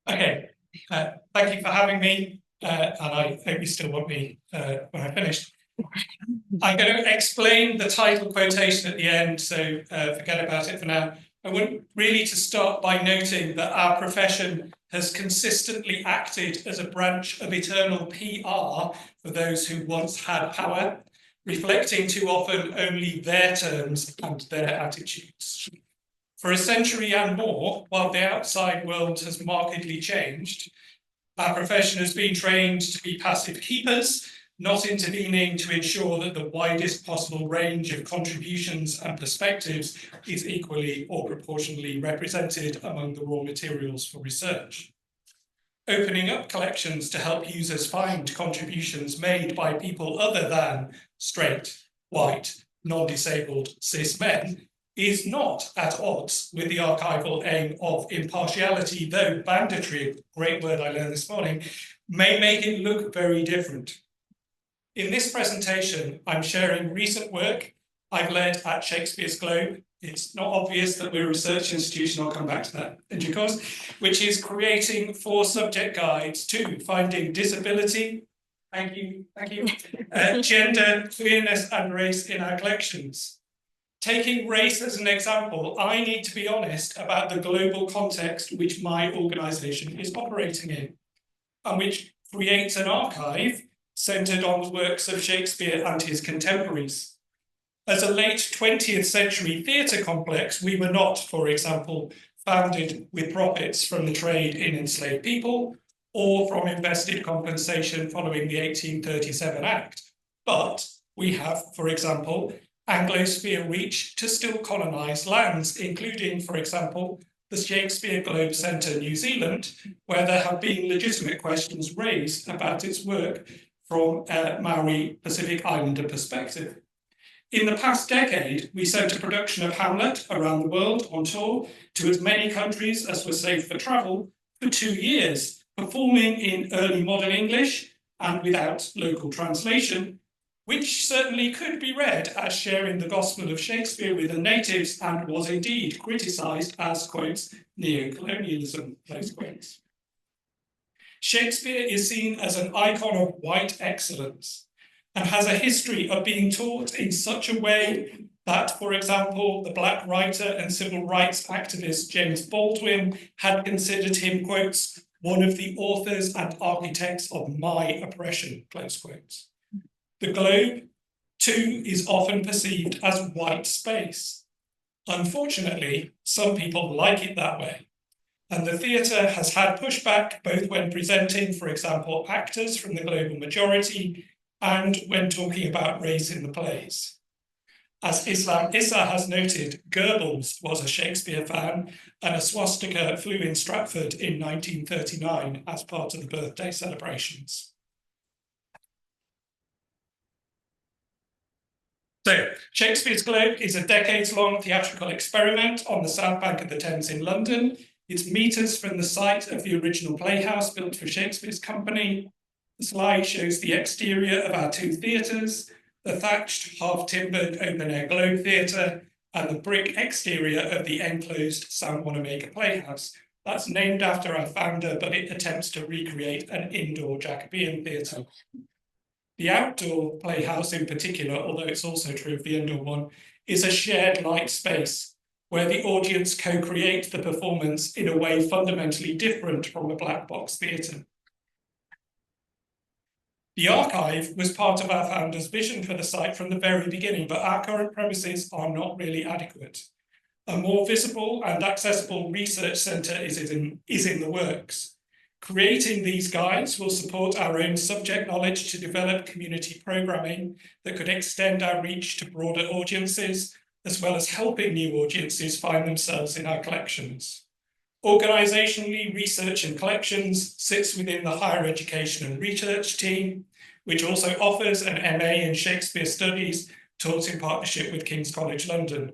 Okay, thank you for having me, and I hope you still want me when I finish. I'm going to explain the title quotation at the end, so forget about it for now. I want really to start by noting that our profession has consistently acted as a branch of eternal PR for those who once had power, reflecting too often only their terms and their attitudes. For a century and more, while the outside world has markedly changed, our profession has been trained to be passive keepers, not intervening to ensure that the widest possible range of contributions and perspectives is equally or proportionally represented among the raw materials for research. Opening up collections to help users find contributions made by people other than straight, white, non-disabled, cis men is not at odds with the archival aim of impartiality, though banditry, a great word I learned this morning, may make it look very different. In this presentation, I'm sharing recent work I've led at Shakespeare's Globe. It's not obvious that we're a research institution, I'll come back to that in due course, which is creating 4 subject guides to finding disability, thank you, gender, queerness and race in our collections. Taking race as an example, I need to be honest about the global context which my organisation is operating in, and which creates an archive centred on the works of Shakespeare and his contemporaries. As a late 20th century theatre complex, we were not, for example, founded with profits from the trade in enslaved people or from invested compensation following the 1837 Act. But we have, for example, Anglosphere reach to still colonise lands, including, for example, the Shakespeare Globe Centre, New Zealand, where there have been legitimate questions raised about its work from a Maori Pacific Islander perspective. In the past decade, we sent a production of Hamlet around the world on tour to as many countries as were safe for travel for 2 years, performing in early modern English and without local translation, which certainly could be read as sharing the gospel of Shakespeare with the natives and was indeed criticised as, quotes, neo-colonialism, close quotes. Shakespeare is seen as an icon of white excellence and has a history of being taught in such a way that, for example, the Black writer and civil rights activist James Baldwin had considered him, quotes, one of the authors and architects of my oppression, close quotes. The Globe, too, is often perceived as white space. Unfortunately, some people like it that way. And the theatre has had pushback both when presenting, for example, actors from the global majority and when talking about race in the plays. As Islam Issa has noted, Goebbels was a Shakespeare fan and a swastika flew in Stratford in 1939 as part of the birthday celebrations. So, Shakespeare's Globe is a decades-long theatrical experiment on the south bank of the Thames in London. It's metres from the site of the original playhouse built for Shakespeare's company. The slide shows the exterior of our 2 theatres, the thatched, half-timbered open-air Globe Theatre, and the brick exterior of the enclosed San Wanamaker Playhouse. That's named after our founder, but it attempts to recreate an indoor Jacobean theatre. The outdoor playhouse in particular, although it's also true of the indoor one, is a shared light space where the audience co-create the performance in a way fundamentally different from a black box theatre. The archive was part of our founder's vision for the site from the very beginning, but our current premises are not really adequate. A more visible and accessible research centre is in the works. Creating these guides will support our own subject knowledge to develop community programming that could extend our reach to broader audiences, as well as helping new audiences find themselves in our collections. Organisationally, Research and Collections sits within the Higher Education and Research team, which also offers an MA in Shakespeare Studies taught in partnership with King's College London.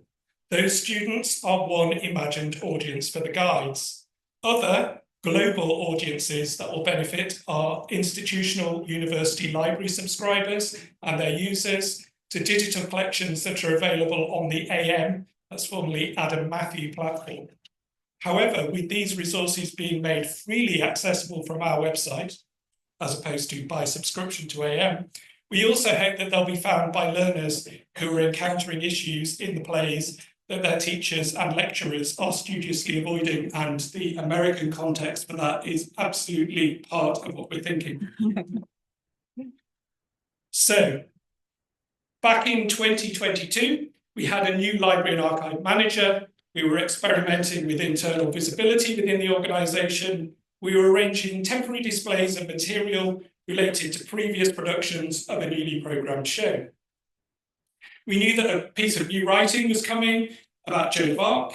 Those students are one imagined audience for the guides. Other global audiences that will benefit are institutional university library subscribers and their users to digital collections that are available on the AM, that's formerly Adam Matthew platform. However, with these resources being made freely accessible from our website, as opposed to by subscription to AM, we also hope that they'll be found by learners who are encountering issues in the plays that their teachers and lecturers are studiously avoiding, and the American context for that is absolutely part of what we're thinking. So, back in 2022, we had a new library and archive manager. We were experimenting with internal visibility within the organisation. We were arranging temporary displays of material related to previous productions of a newly programmed show. We knew that a piece of new writing was coming about Joan of Arc.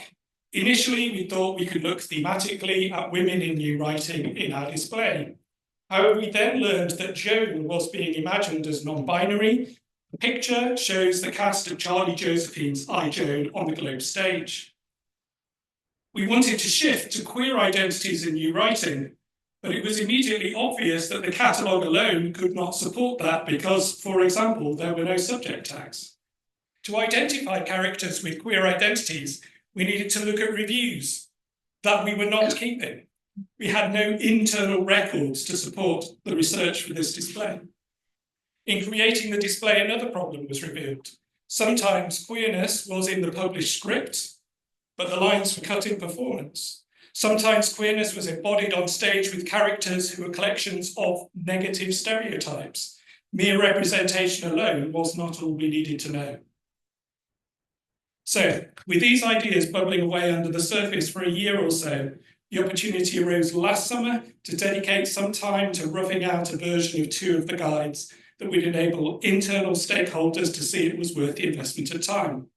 Initially, we thought we could look thematically at women in new writing in our display. However, we then learned that Joan was being imagined as non-binary. The picture shows the cast of Charlie Josephine's I, Joan on the Globe stage. We wanted to shift to queer identities in new writing, but it was immediately obvious that the catalogue alone could not support that because, for example, there were no subject tags. To identify characters with queer identities, we needed to look at reviews that we were not keeping. We had no internal records to support the research for this display. In creating the display, another problem was revealed. Sometimes queerness was in the published script, but the lines were cut in performance. Sometimes queerness was embodied on stage with characters who were collections of negative stereotypes. Mere representation alone was not all we needed to know. So, with these ideas bubbling away under the surface for a year or so, the opportunity arose last summer to dedicate some time to roughing out a version of 2 of the guides that would enable internal stakeholders to see it was worth the investment of time.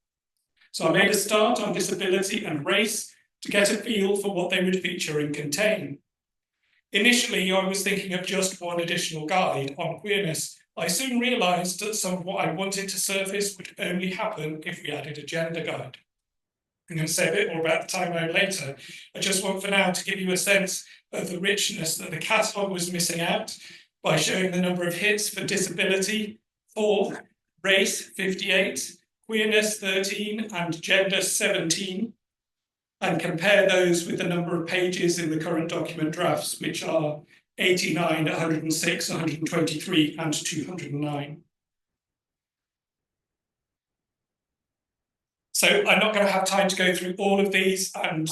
So I made a start on disability and race to get a feel for what they would feature and contain. Initially, I was thinking of just one additional guide on queerness. I soon realised that some of what I wanted to surface would only happen if we added a gender guide. I'm going to say a bit more about the timeline later. I just want for now to give you a sense of the richness that the catalogue was missing out by showing the number of hits for disability, 4, race, 58, queerness, 13, and gender, 17, and compare those with the number of pages in the current document drafts, which are 89, 106, 123, and 209. So I'm not going to have time to go through all of these, and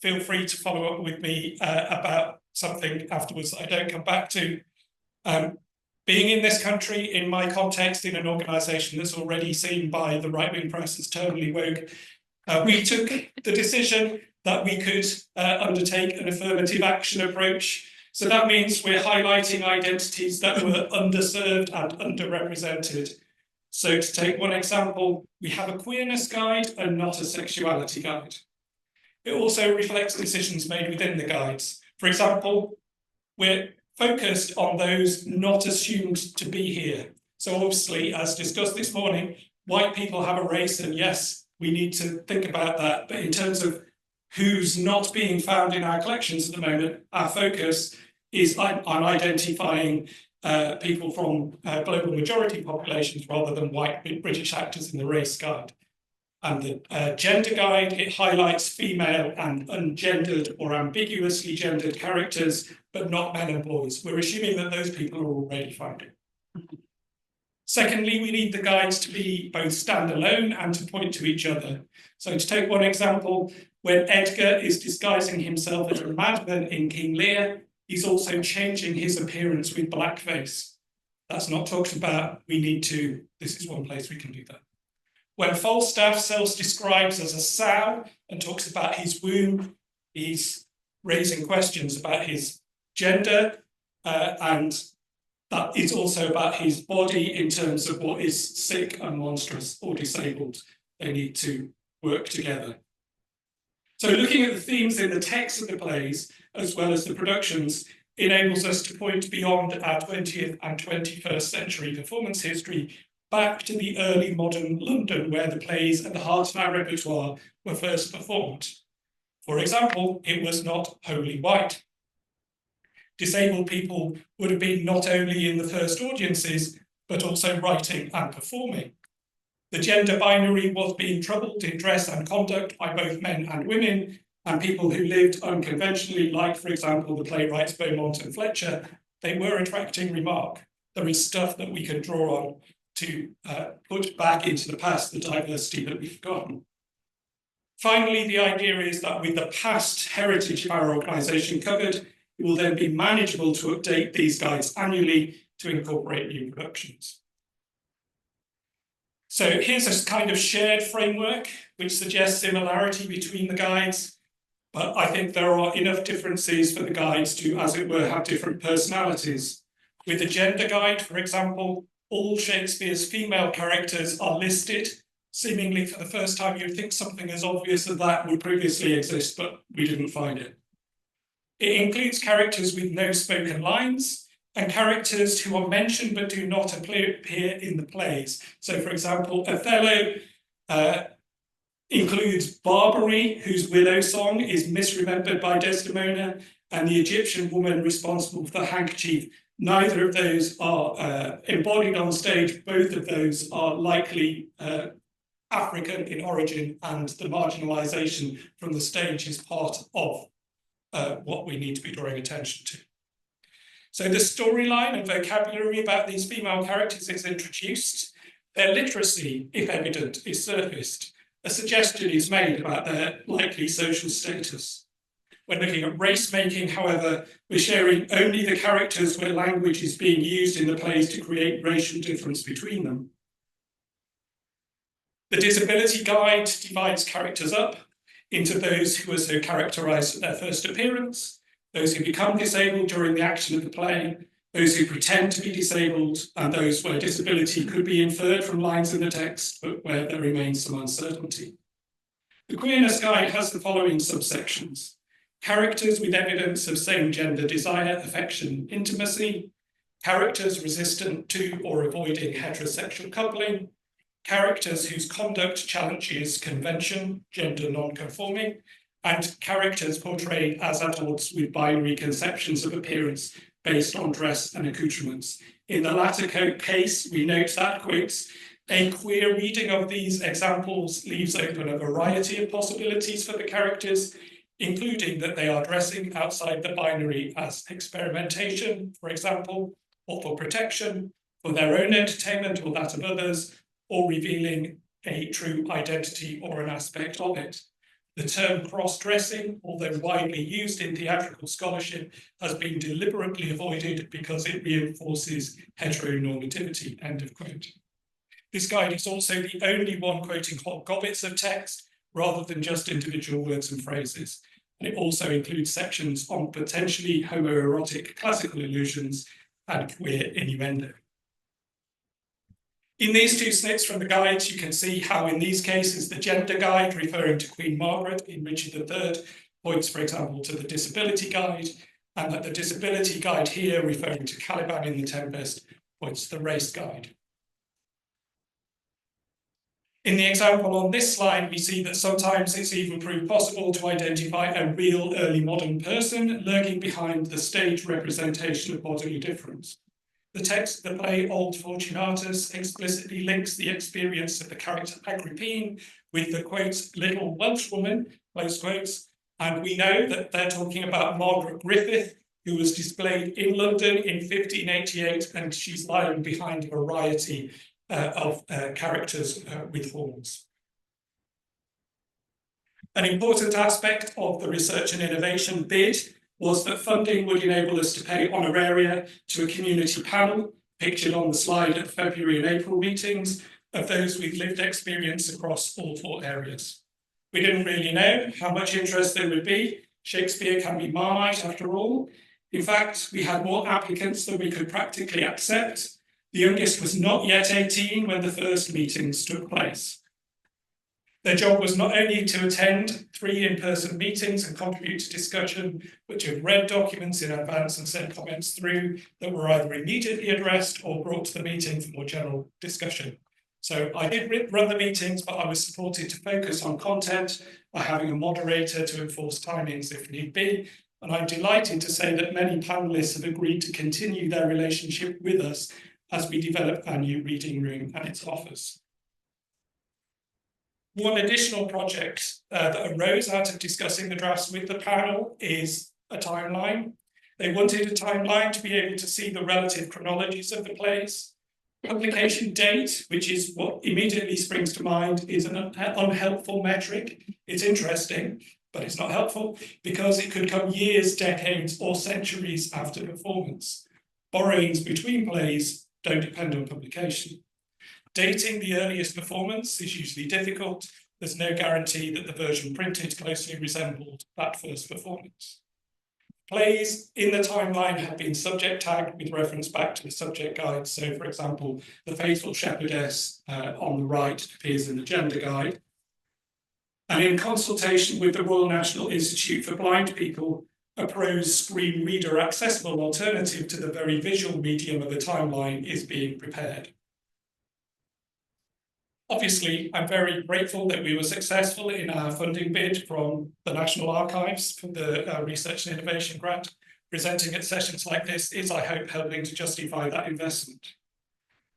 feel free to follow up with me about something afterwards that I don't come back to. Being in this country, in my context, in an organisation that's already seen by the right-wing press as totally woke, we took the decision that we could undertake an affirmative action approach. So that means we're highlighting identities that were underserved and underrepresented. So to take one example, we have a queerness guide and not a sexuality guide. It also reflects decisions made within the guides. For example, we're focused on those not assumed to be here. So obviously, as discussed this morning, white people have a race, and yes, we need to think about that. But in terms of who's not being found in our collections at the moment, our focus is on identifying people from global majority populations rather than white British actors in the race guide. And the gender guide, it highlights female and ungendered or ambiguously gendered characters, but not men and boys. We're assuming that those people are already found. Secondly, we need the guides to be both standalone and to point to each other. So to take one example, when Edgar is disguising himself as a madman in King Lear, he's also changing his appearance with blackface. That's not talked about. We need to, this is one place we can do that. When Falstaff self-describes as a sow and talks about his womb, he's raising questions about his gender, and that is also about his body in terms of what is sick and monstrous or disabled. They need to work together. So looking at the themes in the text of the plays, as well as the productions, enables us to point beyond our 20th and 21st century performance history back to the early modern London, where the plays at the heart of our repertoire were first performed. For example, it was not wholly white. Disabled people would have been not only in the first audiences, but also writing and performing. The gender binary was being troubled in dress and conduct by both men and women, and people who lived unconventionally, like, for example, the playwrights Beaumont and Fletcher, they were attracting remark. There is stuff that we can draw on to put back into the past the diversity that we've forgotten. Finally, the idea is that with the past heritage of our organisation covered, it will then be manageable to update these guides annually to incorporate new productions. So here's a kind of shared framework which suggests similarity between the guides, but I think there are enough differences for the guides to, as it were, have different personalities. With the gender guide, for example, all Shakespeare's female characters are listed. Seemingly for the first time, you'd think something as obvious as that would previously exist, but we didn't find it. It includes characters with no spoken lines and characters who are mentioned but do not appear in the plays. So, for example, Othello includes Barbary, whose willow song is misremembered by Desdemona, and the Egyptian woman responsible for the handkerchief. Neither of those are embodied on stage. Both of those are likely African in origin, and the marginalization from the stage is part of what we need to be drawing attention to. So the storyline and vocabulary about these female characters is introduced. Their literacy, if evident, is surfaced. A suggestion is made about their likely social status. When looking at race making, however, we're sharing only the characters where language is being used in the plays to create racial difference between them. The disability guide divides characters up into those who are so characterized at their first appearance, those who become disabled during the action of the play, those who pretend to be disabled, and those where disability could be inferred from lines in the text, but where there remains some uncertainty. The queerness guide has the following subsections: characters with evidence of same-gender desire, affection, intimacy, characters resistant to or avoiding heterosexual coupling, characters whose conduct challenges convention, gender non-conforming, and characters portrayed as at odds with binary conceptions of appearance based on dress and accoutrements. In the latter case, we note that, quotes, a queer reading of these examples leaves open a variety of possibilities for the characters, including that they are dressing outside the binary as experimentation, for example, or for protection, for their own entertainment or that of others, or revealing a true identity or an aspect of it. The term cross-dressing, although widely used in theatrical scholarship, has been deliberately avoided because it reinforces heteronormativity, end of quote. This guide is also the only one quoting whole gobbets of text rather than just individual words and phrases. And it also includes sections on potentially homoerotic classical allusions and queer innuendo. In these two snips from the guides, you can see how in these cases, the gender guide referring to Queen Margaret in Richard III points, for example, to the disability guide, and that the disability guide here referring to Caliban in The Tempest points to the race guide. In the example on this slide, we see that sometimes it's even proved possible to identify a real early modern person lurking behind the stage representation of bodily difference. The text of the play Old Fortunatus explicitly links the experience of the character Agrippine with the quotes, little Welshwoman, close quotes, and we know that they're talking about Margaret Griffith, who was displayed in London in 1588, and she's lying behind a variety of characters with horns. An important aspect of the research and innovation bid was that funding would enable us to pay honoraria to a community panel, pictured on the slide at February and April meetings, of those with lived experience across all 4 areas. We didn't really know how much interest there would be. Shakespeare can be Marmite after all. In fact, we had more applicants than we could practically accept. The youngest was not yet 18 when the first meetings took place. Their job was not only to attend 3 in-person meetings and contribute to discussion, but to have read documents in advance and send comments through that were either immediately addressed or brought to the meeting for more general discussion. So I did run the meetings, but I was supported to focus on content by having a moderator to enforce timings if need be. And I'm delighted to say that many panelists have agreed to continue their relationship with us as we develop our new reading room and its offers. One additional project that arose out of discussing the drafts with the panel is a timeline. They wanted a timeline to be able to see the relative chronologies of the plays. Publication date, which is what immediately springs to mind, is an unhelpful metric. It's interesting, but it's not helpful because it could come years, decades, or centuries after performance. Borrowings between plays don't depend on publication. Dating the earliest performance is usually difficult. There's no guarantee that the version printed closely resembled that first performance. Plays in the timeline have been subject tagged with reference back to the subject guide. So, for example, The Faithful Shepherdess on the right appears in the gender guide. And in consultation with the Royal National Institute for Blind People, a prose screen reader accessible alternative to the very visual medium of the timeline is being prepared. Obviously, I'm very grateful that we were successful in our funding bid from the National Archives for the Research and Innovation Grant. Presenting at sessions like this is, I hope, helping to justify that investment.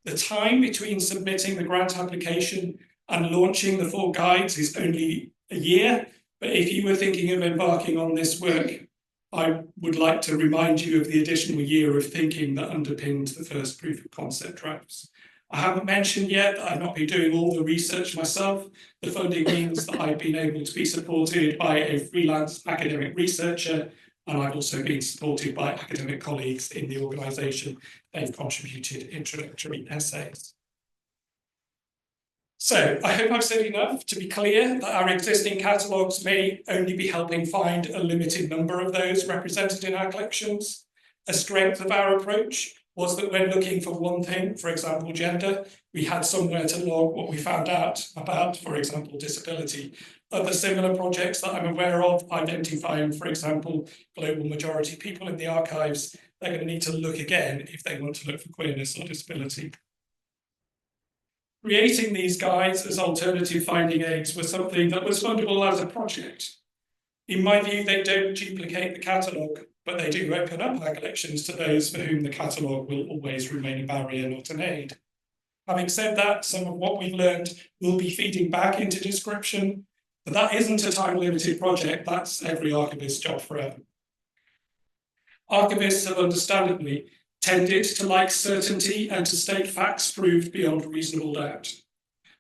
The time between submitting the grant application and launching the 4 guides is only a year, but if you were thinking of embarking on this work, I would like to remind you of the additional year of thinking that underpinned the first proof of concept drafts. I haven't mentioned yet that I've not been doing all the research myself. The funding means that I've been able to be supported by a freelance academic researcher, and I've also been supported by academic colleagues in the organisation. They've contributed introductory essays. So I hope I've said enough to be clear that our existing catalogues may only be helping find a limited number of those represented in our collections. A strength of our approach was that when looking for one thing, for example, gender, we had somewhere to log what we found out about, for example, disability. Other similar projects that I'm aware of, identifying, for example, global majority people in the archives, they're going to need to look again if they want to look for queerness or disability. Creating these guides as alternative finding aids was something that was fundable as a project. In my view, they don't duplicate the catalogue, but they do open up our collections to those for whom the catalogue will always remain a barrier, not an aid. Having said that, some of what we've learned will be feeding back into description, but that isn't a time-limited project. That's every archivist's job forever. Archivists have understandably tended to like certainty and to state facts proved beyond reasonable doubt.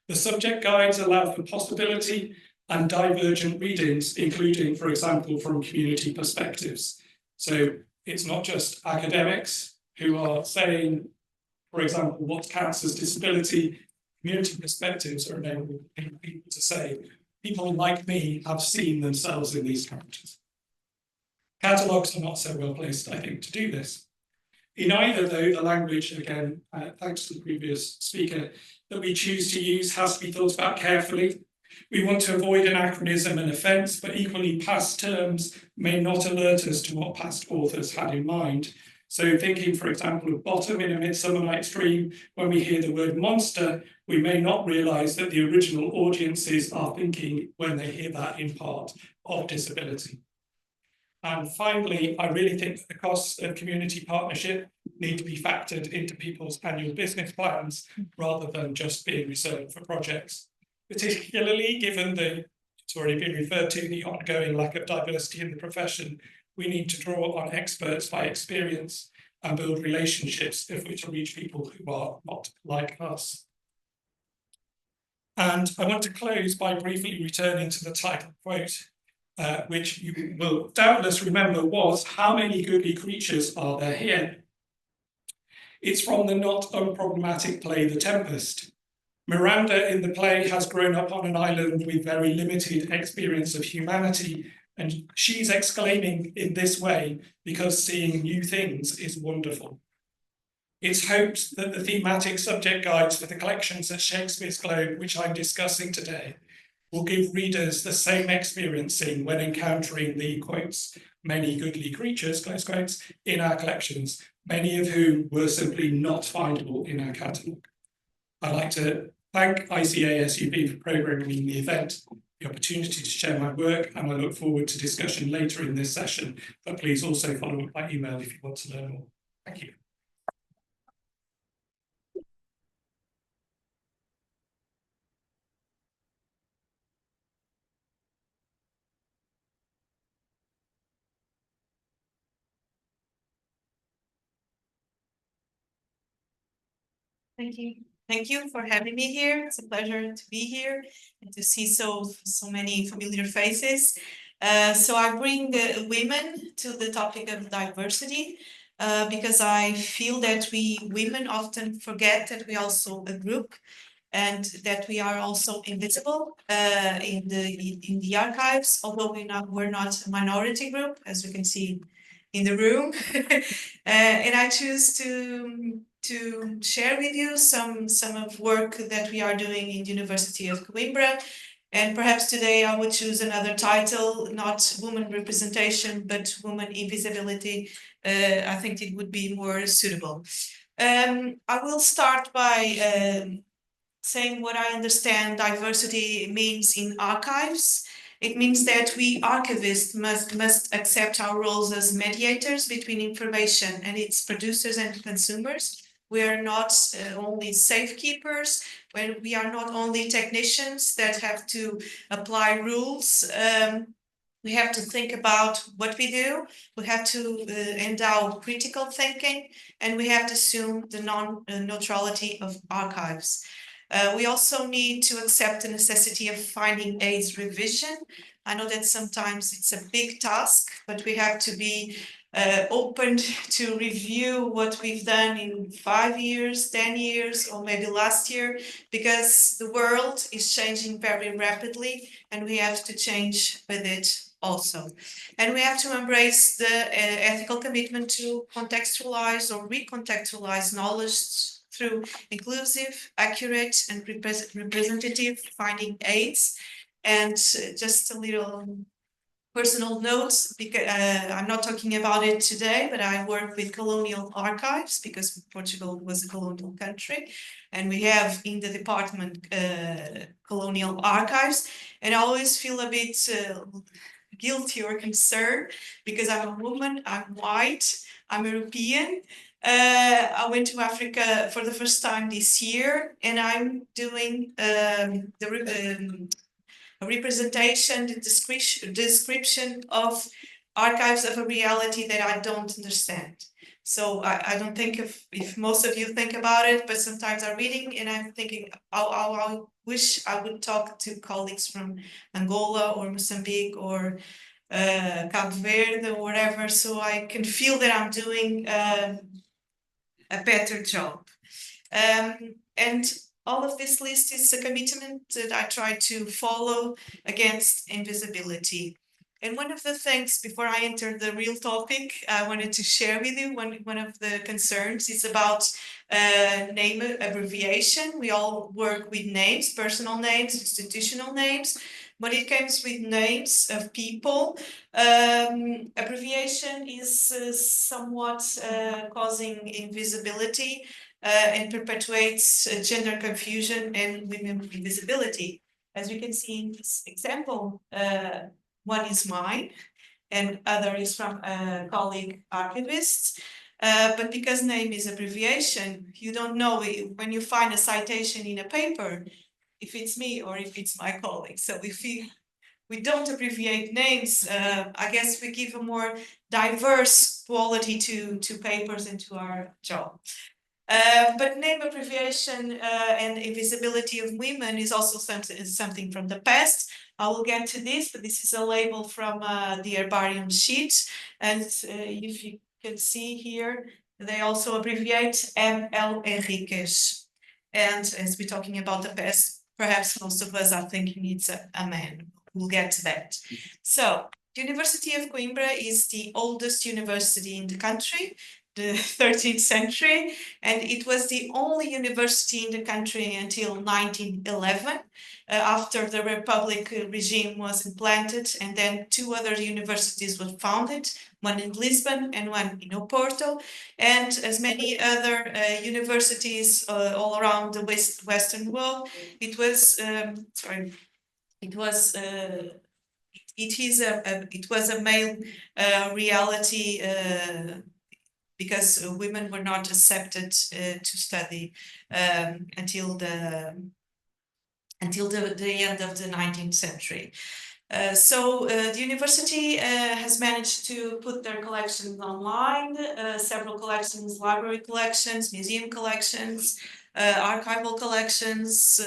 The subject guides allow for possibility and divergent readings, including, for example, from community perspectives. So it's not just academics who are saying, for example, what counts as disability. Community perspectives are enabling people to say, people like me have seen themselves in these characters. Catalogues are not so well placed, I think, to do this. In either, though, the language, again, thanks to the previous speaker, that we choose to use has to be thought about carefully. We want to avoid anachronism and offence, but equally past terms may not alert us to what past authors had in mind. So thinking, for example, of bottom in A Midsummer Night's Dream, when we hear the word monster, we may not realise that the original audiences are thinking, when they hear that in part, of disability. And finally, I really think that the costs of community partnership need to be factored into people's annual business plans rather than just being reserved for projects. Particularly given it's already been referred to, the ongoing lack of diversity in the profession, we need to draw on experts by experience and build relationships if we're to reach people who are not like us. And I want to close by briefly returning to the title quote, which you will doubtless remember was, "How many goodly creatures are there here?" It's from the not unproblematic play The Tempest. Miranda in the play has grown up on an island with very limited experience of humanity, and she's exclaiming in this way because seeing new things is wonderful. It's hoped that the thematic subject guides for the collections at Shakespeare's Globe, which I'm discussing today, will give readers the same experiencing when encountering the, quotes, "many goodly creatures," close quotes, in our collections, many of whom were simply not findable in our catalogue. I'd like to thank ICASUB for programming the event, the opportunity to share my work, and I look forward to discussion later in this session, but please also follow up by email if you want to learn more. Thank you. Thank you. Thank you for having me here. It's a pleasure to be here and to see so many familiar faces. So I bring women to the topic of diversity because I feel that we women often forget that we are also a group and that we are also invisible in the archives, although we're not a minority group, as you can see in the room. And I choose to share with you some of work that we are doing in the University of Coimbra. And perhaps today I would choose another title, not woman representation, but woman invisibility. I think it would be more suitable. I will start by saying what I understand diversity means in archives. It means that we archivists must accept our roles as mediators between information and its producers and consumers. We are not only safekeepers, we are not only technicians that have to apply rules. We have to think about what we do. We have to endow critical thinking, and we have to assume the neutrality of archives. We also need to accept the necessity of finding aids revision. I know that sometimes it's a big task, but we have to be open to review what we've done in 5 years, 10 years, or maybe last year, because the world is changing very rapidly and we have to change with it also. And we have to embrace the ethical commitment to contextualize or recontextualize knowledge through inclusive, accurate, and representative finding aids. And just a little personal notes, because I'm not talking about it today, but I work with colonial archives because Portugal was a colonial country, and we have in the department colonial archives, and I always feel a bit guilty or concerned because I'm a woman, I'm white, I'm European. I went to Africa for the first time this year, and I'm doing a representation, the description of archives of a reality that I don't understand. So I don't think if most of you think about it, but sometimes I'm reading and I'm thinking, I wish I would talk to colleagues from Angola or Mozambique or Cabo Verde or whatever, so I can feel that I'm doing a better job. And all of this list is a commitment that I try to follow against invisibility. And one of the things, before I enter the real topic, I wanted to share with you one of the concerns is about name abbreviation. We all work with names, personal names, institutional names. When it comes with names of people, abbreviation is somewhat causing invisibility and perpetuates gender confusion and women invisibility. As you can see in this example, one is mine and other is from a colleague archivist. But because name is abbreviation, you don't know when you find a citation in a paper if it's me or if it's my colleague. So if we don't abbreviate names, I guess we give a more diverse quality to papers and to our job. But name abbreviation and invisibility of women is also something from the past. I will get to this, but this is a label from the herbarium sheet. And if you can see here, they also abbreviate M.L. Henriques. And as we're talking about the past, perhaps most of us are thinking it's a man. We'll get to that. So, the University of Coimbra is the oldest university in the country, the 13th century, and it was the only university in the country until 1911, after the Republic regime was implanted, and then two other universities were founded, one in Lisbon and one in Oporto, and as many other universities all around the Western world, it was, it was it was a male reality because women were not accepted to study until the end of the 19th century. So the university has managed to put their collections online, several collections, library collections, museum collections, archival collections,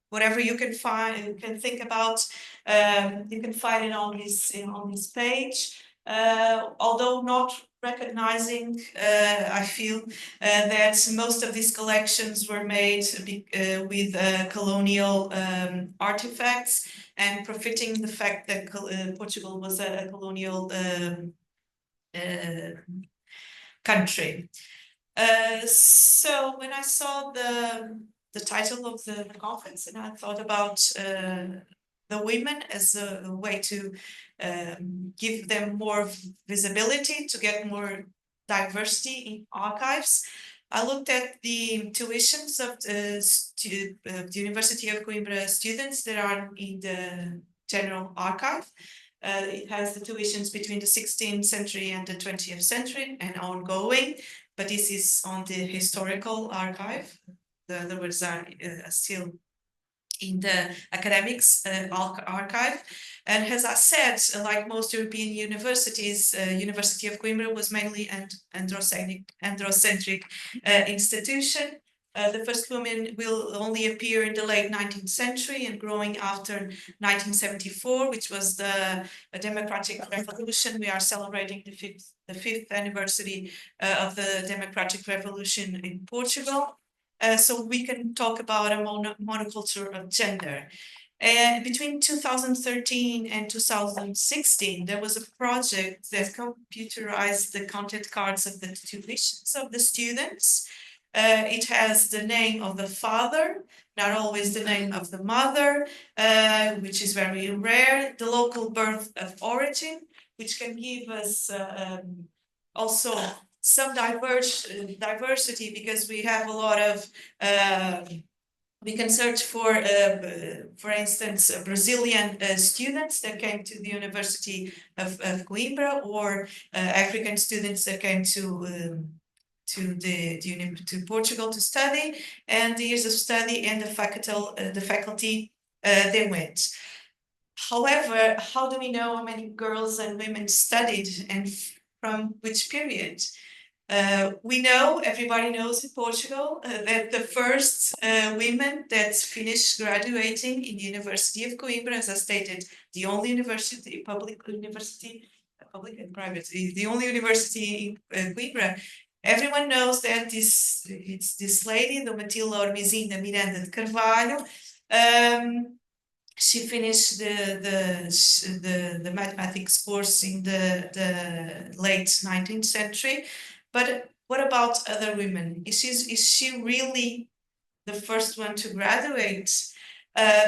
whatever you can find, you can think about, you can find it on this page. Although not recognizing, I feel that most of these collections were made with colonial artifacts and profiting the fact that Portugal was a colonial country. So when I saw the title of the conference, and I thought about the women as a way to give them more visibility, to get more diversity in archives, I looked at the tuitions of the University of Coimbra students that are in the general archive. It has the tuitions between the 16th century and the 20th century and ongoing, but this is on the historical archive. The other words are still in the academics archive. And as I said, like most European universities, University of Coimbra was mainly an androcentric institution. The first woman will only appear in the late 19th century and growing after 1974, which was the democratic revolution. We are celebrating the fifth anniversary of the democratic revolution in Portugal. So we can talk about a monoculture of gender. And between 2013 and 2016, there was a project that computerized the content cards of the tuitions of the students. It has the name of the father, not always the name of the mother, which is very rare, the local birth of origin, which can give us also some diversity, because we have a lot of we can search for instance, Brazilian students that came to the University of Coimbra, or African students that came to Portugal to study, and the years of study and the faculty they went. However, how do we know how many girls and women studied and from which period? We know, everybody knows in Portugal, that the first women that finished graduating in the University of Coimbra, as I stated, the only university, public and private, the only university in Coimbra. Everyone knows that it's this lady, the Matilda Ormizina Miranda de Carvalho. She finished the mathematics course in the late 19th century. But what about other women? Is she really the first one to graduate?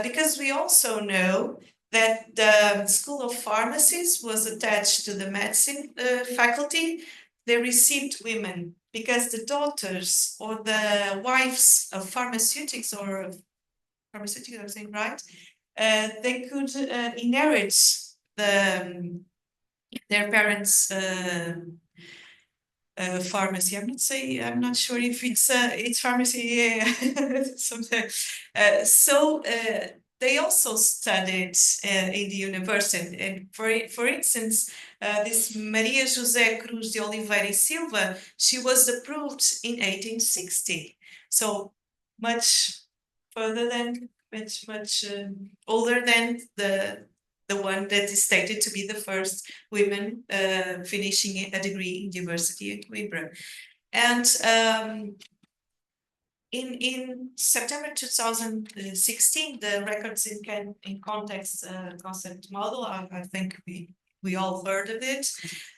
Because we also know that the School of Pharmacies was attached to the medicine faculty. They received women because the daughters or the wives of pharmaceutics, I'm saying right? They could inherit their parents' pharmacy. I'm not sure if it's pharmacy. Something. So they also studied in the university. And for instance, this Maria José Cruz de Oliveira e Silva, she was approved in 1860. So much further than, much older than the one that is stated to be the first women finishing a degree in the University of Coimbra. And in September 2016, the Records in Context concept model, I think we all heard of it.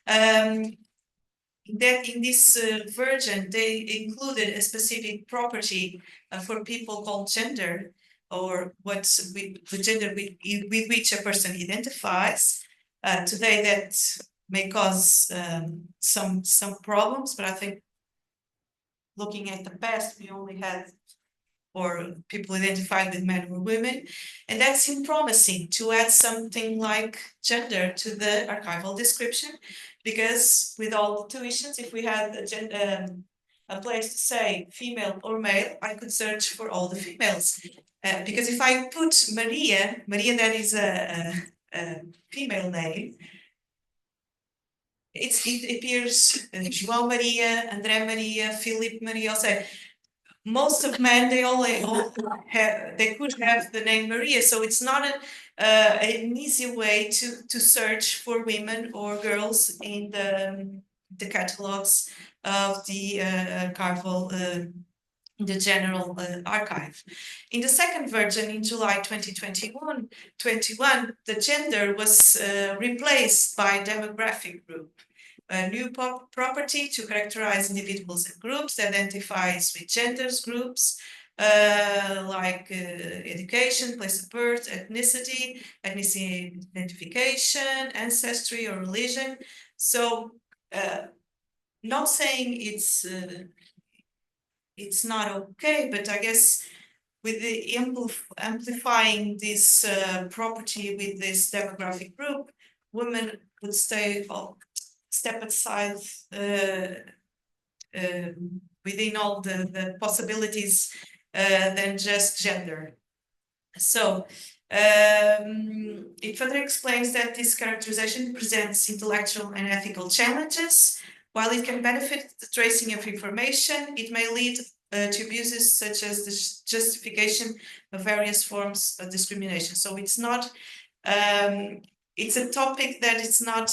That in this version, they included a specific property for people called gender, or the gender with which a person identifies. Today, that may cause some problems, but I think looking at the past, we only had or people identified with men or women, and that seemed promising to add something like gender to the archival description, because with all the tuitions, if we had a place to say female or male, I could search for all the females. Because if I put Maria, that is a female name, it appears João Maria, André Maria, Philip Maria, also most of men, they could have the name Maria, so it's not an easy way to search for women or girls in the catalogs of the archival, the general archive. In the second version, in July 2021, the gender was replaced by demographic group. A new property to characterize individuals and groups that identifies with genders groups like education, place of birth, ethnicity identification, ancestry or religion. So not saying it's not okay, but I guess with the amplifying this property with this demographic group, women would step aside within all the possibilities than just gender. So it further explains that this characterization presents intellectual and ethical challenges. While it can benefit the tracing of information, it may lead to abuses such as the justification of various forms of discrimination. So it's not, it's a topic that it's not,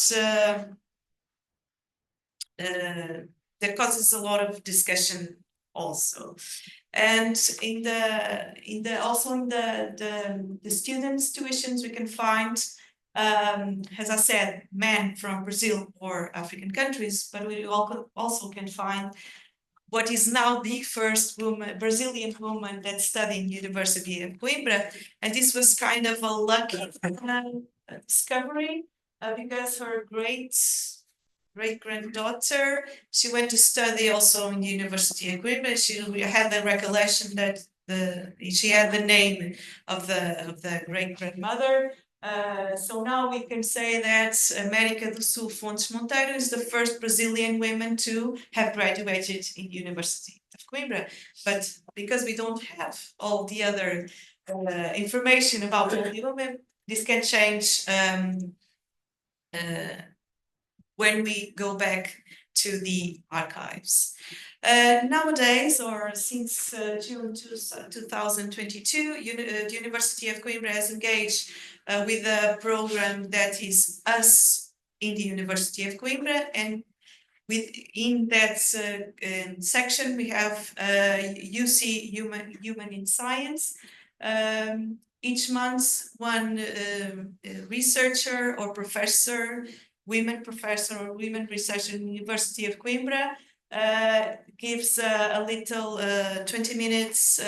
that causes a lot of discussion also. And in the students' tuitions, we can find, as I said, men from Brazil or African countries, but we also can find what is now the first Brazilian woman that studied in University of Coimbra. And this was kind of a lucky discovery because her great-granddaughter, she went to study also in the She had the recollection that she had the name of the great-grandmother. So now we can say that América do Sul Fontes Monteiro is the first Brazilian woman to have graduated in University of Coimbra. But because we don't have all the other information about the women, this can change when we go back to the archives. Nowadays, or since June 2022, the University of Coimbra has engaged with a program that is Us in the University of Coimbra, and within that section we have UC Human in Science. Each month, one researcher or professor, women professor or women researcher in the University of Coimbra gives a little 20 minutes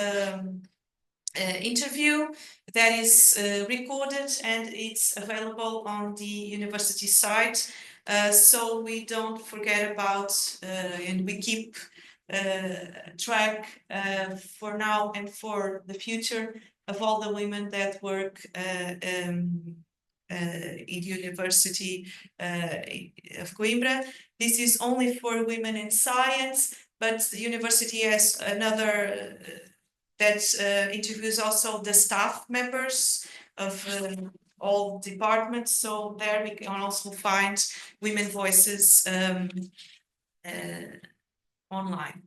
interview that is recorded, and it's available on the university site. So we don't forget about and we keep track for now and for the future of all the women that work in University of Coimbra. This is only for women in science, but the university has another that interviews also the staff members of all departments. So there we can also find women voices online.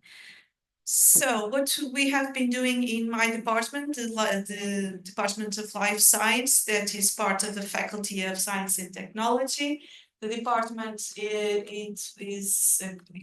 So what we have been doing in my department, the Department of Life Science, that is part of the Faculty of Science and Technology. The department, it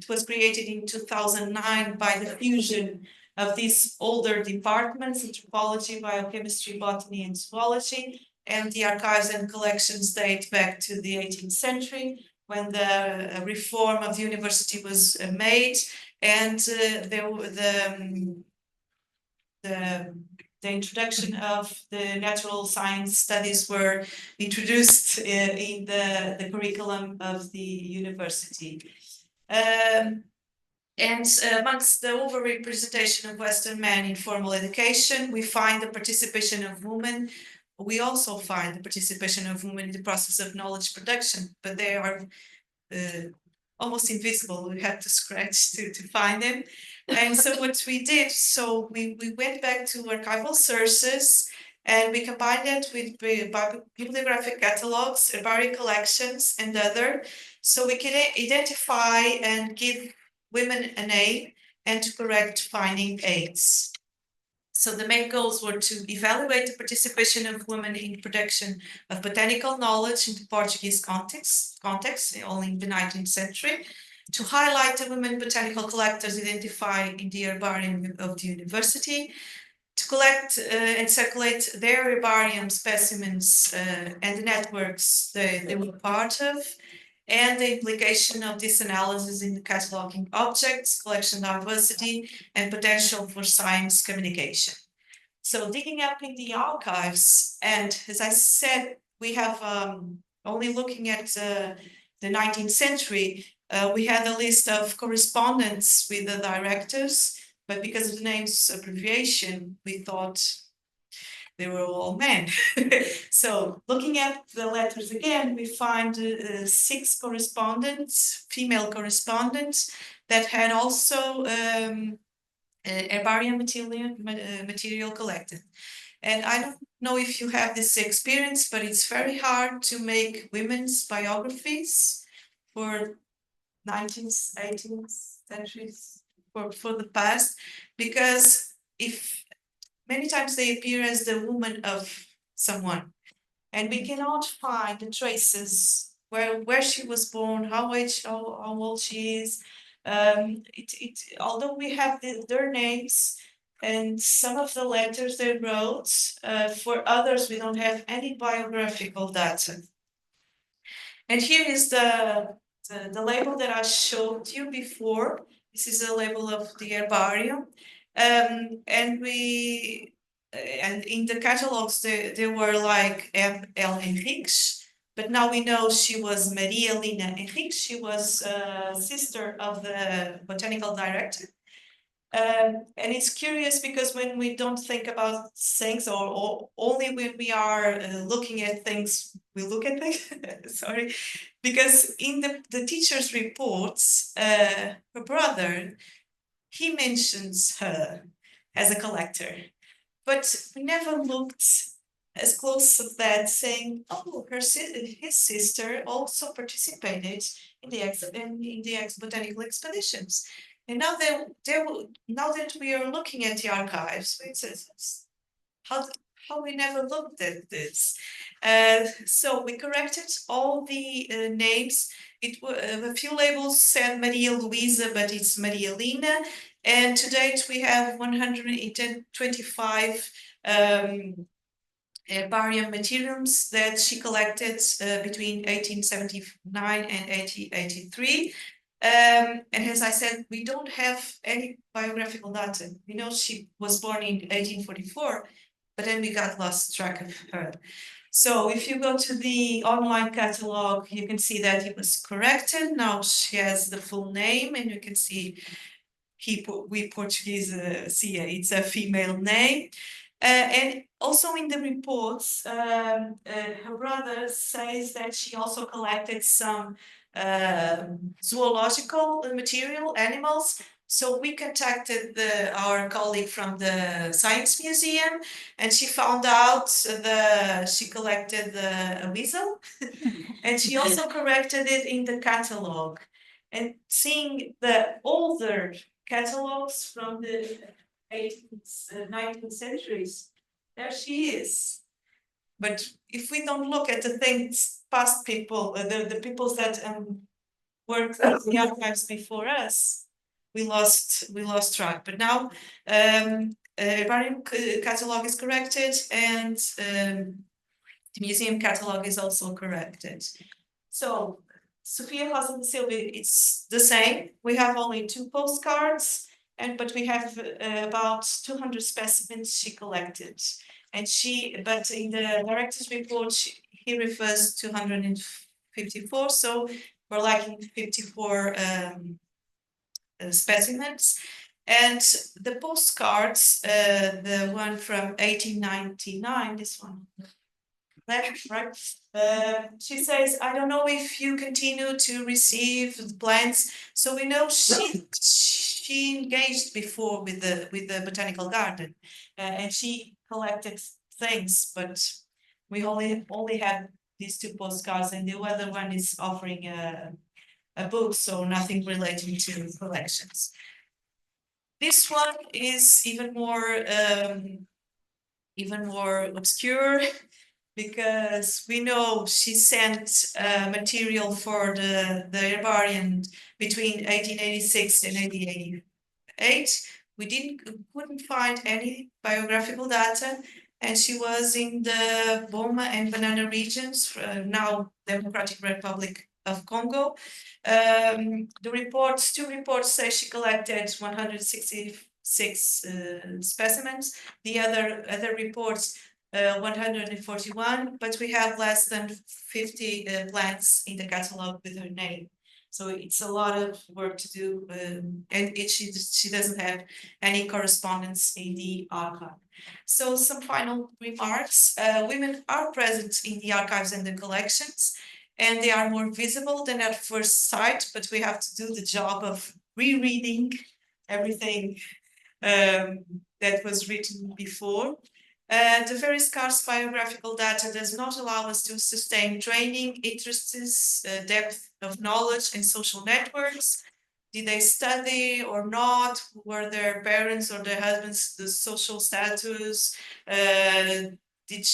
was created in 2009 by the fusion of these older departments, anthropology, biochemistry, botany, and zoology, and the archives and collections date back to the 18th century, when the reform of the university was made, and the introduction of the natural science studies were introduced in the curriculum of the university. And amongst the overrepresentation of Western men in formal education, we find the participation of women. We also find the participation of women in the process of knowledge production, but they are almost invisible. We had to scratch to find them. And so what we did, so we went back to archival sources, and we combined it with bibliographic catalogs, herbarium collections, and other, so we can identify and give women a name and to correct finding aids. So the main goals were to evaluate the participation of women in production of botanical knowledge in the Portuguese context, all in the 19th century, to highlight the women botanical collectors identified in the herbarium of the university, to collect and circulate their herbarium specimens and the networks they were part of, and the implication of this analysis in cataloging objects, collection diversity, and potential for science communication. So digging up in the archives, and as I said, we have only looking at the 19th century, we had a list of correspondence with the directors, but because of the name's abbreviation, we thought they were all men. So looking at the letters again, we find 6 correspondents, female correspondents, that had also herbarium material collected. And I don't know if you have this experience, but it's very hard to make women's biographies for 19th, 18th centuries, for the past, because if many times they appear as the woman of someone, and we cannot find the traces where she was born, how old she is. Although we have their names and some of the letters they wrote, for others we don't have any biographical data. And here is the label that I showed you before. This is a label of the herbarium. And in the catalogs, there were like M.L. Henriques, but now we know she was Maria Lina Henriques. She was sister of the botanical director. And it's curious because when we don't think about things, or only when we are looking at things, we look at things, sorry, because in the teacher's reports, her brother, he mentions her as a collector, but we never looked as close as that, saying, oh, his sister also participated in the botanical expeditions. And now that we are looking at the archives, it says, how we never looked at this. So we corrected all the names. A few labels said Maria Luisa, but it's Maria Lina. And to date, we have 125 herbarium materials that she collected between 1879 and 1883. And as I said, we don't have any biographical data. We know she was born in 1844, but then we got lost track of her. So if you go to the online catalog, you can see that it was corrected. Now she has the full name, and you can see we Portuguese see it's a female name. And also in the reports, her brother says that she also collected some zoological material, animals. So we contacted our colleague from the Science Museum, and she found out she collected a weasel, and she also corrected it in the catalog. And seeing the older catalogs from the 18th, 19th centuries, there she is. But if we don't look at the things past people, the peoples that worked at the archives before us, we lost track. But now herbarium catalog is corrected, and the museum catalog is also corrected. So Sofia Rosa da Silva, it's the same. We have only 2 postcards, but we have about 200 specimens she collected. But in the director's report, he refers to 254, so we're lacking 54 specimens. And the postcards, the one from 1899, this one, left, right? She says, I don't know if you continue to receive the plants. So we know she engaged before with the botanical garden, and she collected things, but we only have these 2 postcards, and the other one is offering a book, so nothing relating to collections. This one is even more obscure because we know she sent material for the herbarium between 1886 and 1888. We couldn't find any biographical data, and she was in the Boma and Banana regions, now Democratic Republic of Congo. Two reports say she collected 166 specimens. The other reports 141, but we have less than 50 plants in the catalogue with her name. So it's a lot of work to do, and she doesn't have any correspondence in the archive. So some final remarks. Women are present in the archives and the collections, and they are more visible than at first sight, but we have to do the job of rereading everything that was written before. The very scarce biographical data does not allow us to sustain training, interests, depth of knowledge and social networks. Did they study or not? Were their parents or their husbands the social status? Did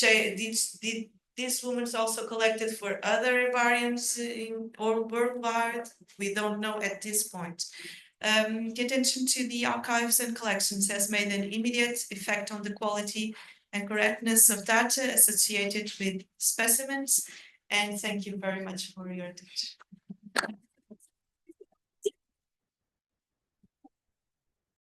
these women also collected for other herbariums or worldwide? We don't know at this point. The attention to the archives and collections has made an immediate effect on the quality and correctness of data associated with specimens. And thank you very much for your attention.